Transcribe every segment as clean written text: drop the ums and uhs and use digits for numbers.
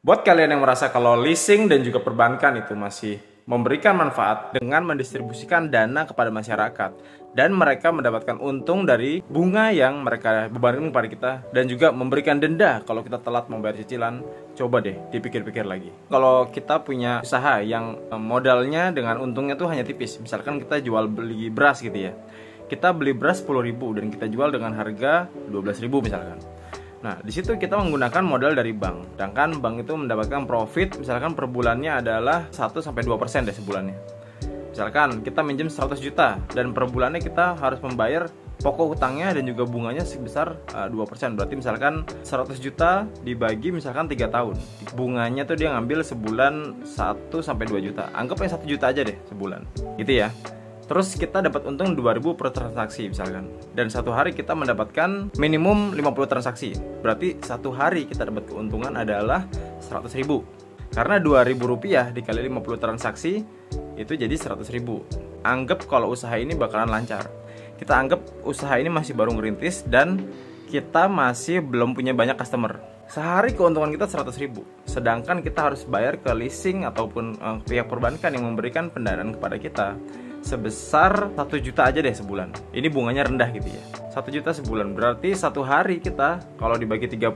Buat kalian yang merasa kalau leasing dan juga perbankan itu masih memberikan manfaat dengan mendistribusikan dana kepada masyarakat dan mereka mendapatkan untung dari bunga yang mereka bebankan kepada kita dan juga memberikan denda kalau kita telat membayar cicilan, coba deh dipikir-pikir lagi. Kalau kita punya usaha yang modalnya dengan untungnya tuh hanya tipis, misalkan kita jual beli beras gitu ya, kita beli beras 10.000 dan kita jual dengan harga 12.000 misalkan. Nah, di situ kita menggunakan modal dari bank. Sedangkan bank itu mendapatkan profit misalkan per bulannya adalah 1-2% deh sebulannya. Misalkan kita minjem 100 juta dan per bulannya kita harus membayar pokok hutangnya dan juga bunganya sebesar 2%. Berarti misalkan 100 juta dibagi misalkan 3 tahun. Bunganya tuh dia ngambil sebulan 1-2 juta. Anggap aja 1 juta aja deh sebulan. Gitu ya. Terus kita dapat untung 2.000 per transaksi misalkan. Dan satu hari kita mendapatkan minimum 50 transaksi. Berarti satu hari kita dapat keuntungan adalah 100.000. Karena 2.000 rupiah dikali 50 transaksi itu jadi 100.000. Anggap kalau usaha ini bakalan lancar. Kita anggap usaha ini masih baru ngerintis dan kita masih belum punya banyak customer. Sehari keuntungan kita 100.000. Sedangkan kita harus bayar ke leasing ataupun pihak perbankan yang memberikan pendanaan kepada kita sebesar 1 juta aja deh sebulan. Ini bunganya rendah gitu ya. 1 juta sebulan berarti satu hari kita kalau dibagi 30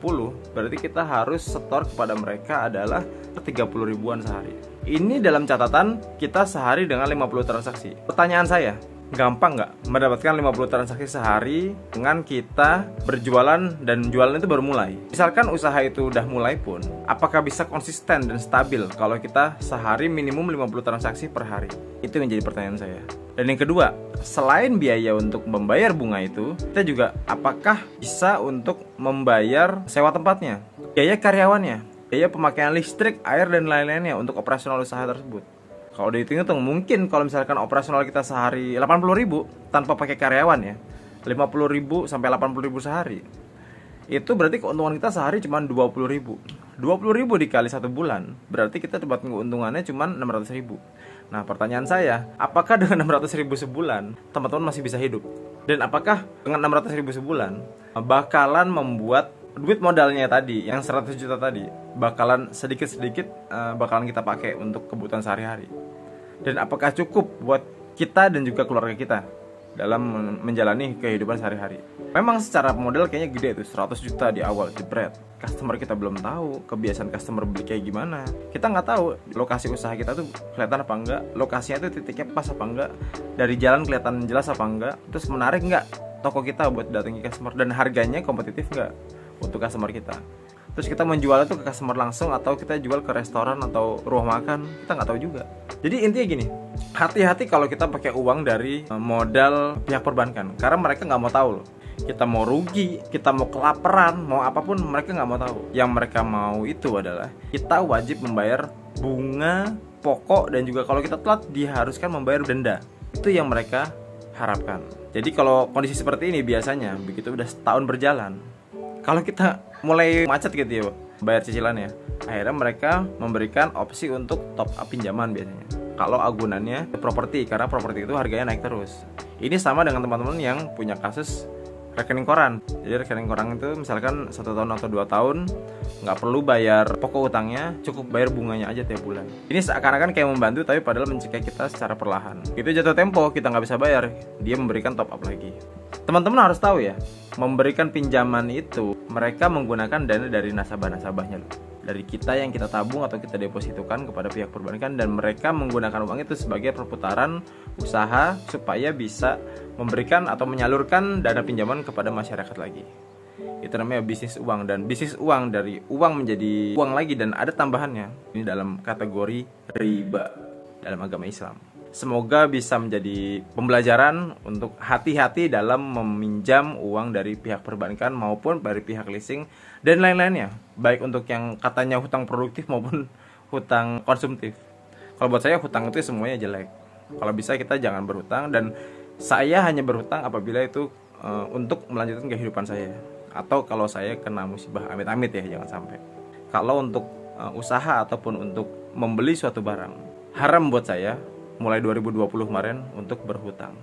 berarti kita harus setor kepada mereka adalah 30 ribuan sehari. Ini dalam catatan kita sehari dengan 50 transaksi. Pertanyaan saya, gampang nggak mendapatkan 50 transaksi sehari dengan kita berjualan dan jualan itu baru mulai? Misalkan usaha itu udah mulai pun, apakah bisa konsisten dan stabil kalau kita sehari minimum 50 transaksi per hari? Itu yang jadi pertanyaan saya. Dan yang kedua, selain biaya untuk membayar bunga itu, kita juga apakah bisa untuk membayar sewa tempatnya, biaya karyawannya, biaya pemakaian listrik, air dan lain-lainnya untuk operasional usaha tersebut? Kalau dihitung-hitung mungkin kalau misalkan operasional kita sehari 80.000 tanpa pakai karyawan ya, 50.000 sampai 80.000 sehari. Itu berarti keuntungan kita sehari cuma 20.000. 20.000 dikali 1 bulan, berarti kita dapat keuntungannya cuma 600.000. Nah, pertanyaan saya, apakah dengan 600.000 sebulan teman-teman masih bisa hidup? Dan apakah dengan 600.000 sebulan bakalan membuat duit modalnya tadi yang 100 juta tadi bakalan sedikit-sedikit bakalan kita pakai untuk kebutuhan sehari-hari? Dan apakah cukup buat kita dan juga keluarga kita dalam menjalani kehidupan sehari-hari? Memang secara modal kayaknya gede tuh, 100 juta di awal jebret. Customer kita belum tahu, kebiasaan customer beli kayak gimana. Kita nggak tahu lokasi usaha kita tuh kelihatan apa enggak, lokasinya tuh titiknya pas apa enggak, dari jalan kelihatan jelas apa enggak, terus menarik enggak toko kita buat datangi customer, dan harganya kompetitif enggak untuk customer kita. Terus kita menjual itu ke customer langsung atau kita jual ke restoran atau rumah makan, kita nggak tahu juga. Jadi intinya gini, hati-hati kalau kita pakai uang dari modal pihak perbankan, karena mereka nggak mau tahu loh. Kita mau rugi, kita mau kelaparan, mau apapun mereka nggak mau tahu. Yang mereka mau itu adalah kita wajib membayar bunga pokok dan juga kalau kita telat diharuskan membayar denda. Itu yang mereka harapkan. Jadi kalau kondisi seperti ini biasanya begitu udah setahun berjalan, kalau kita mulai macet gitu ya bayar cicilannya, akhirnya mereka memberikan opsi untuk top up pinjaman biasanya. Kalau agunannya properti, karena properti itu harganya naik terus. Ini sama dengan teman-teman yang punya kasus rekening koran. Jadi rekening koran itu misalkan 1 tahun atau 2 tahun nggak perlu bayar pokok utangnya, cukup bayar bunganya aja tiap bulan. Ini seakan-akan kayak membantu tapi padahal mencegah kita secara perlahan. Itu jatuh tempo kita nggak bisa bayar, dia memberikan top up lagi. Teman-teman harus tahu ya, memberikan pinjaman itu mereka menggunakan dana dari nasabah-nasabahnya loh. Dari kita yang kita tabung atau kita depositokan kepada pihak perbankan, dan mereka menggunakan uang itu sebagai perputaran usaha supaya bisa memberikan atau menyalurkan dana pinjaman kepada masyarakat lagi. Itu namanya bisnis uang, dan bisnis uang dari uang menjadi uang lagi dan ada tambahannya. Ini dalam kategori riba dalam agama Islam. Semoga bisa menjadi pembelajaran untuk hati-hati dalam meminjam uang dari pihak perbankan maupun dari pihak leasing dan lain-lainnya, baik untuk yang katanya hutang produktif maupun hutang konsumtif. Kalau buat saya hutang itu semuanya jelek. Kalau bisa kita jangan berhutang, dan saya hanya berhutang apabila itu untuk melanjutkan kehidupan saya, atau kalau saya kena musibah, amit-amit ya, jangan sampai. Kalau untuk usaha ataupun untuk membeli suatu barang, haram buat saya mulai 2020 kemarin untuk berhutang.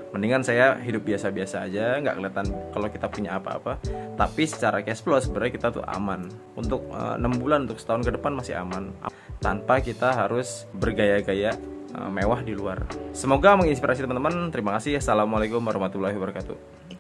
Mendingan saya hidup biasa-biasa aja, nggak kelihatan kalau kita punya apa-apa. Tapi secara cash flow sebenarnya kita tuh aman. Untuk 6 bulan, untuk setahun ke depan masih aman, tanpa kita harus bergaya-gaya mewah di luar. Semoga menginspirasi teman-teman. Terima kasih. Assalamualaikum warahmatullahi wabarakatuh.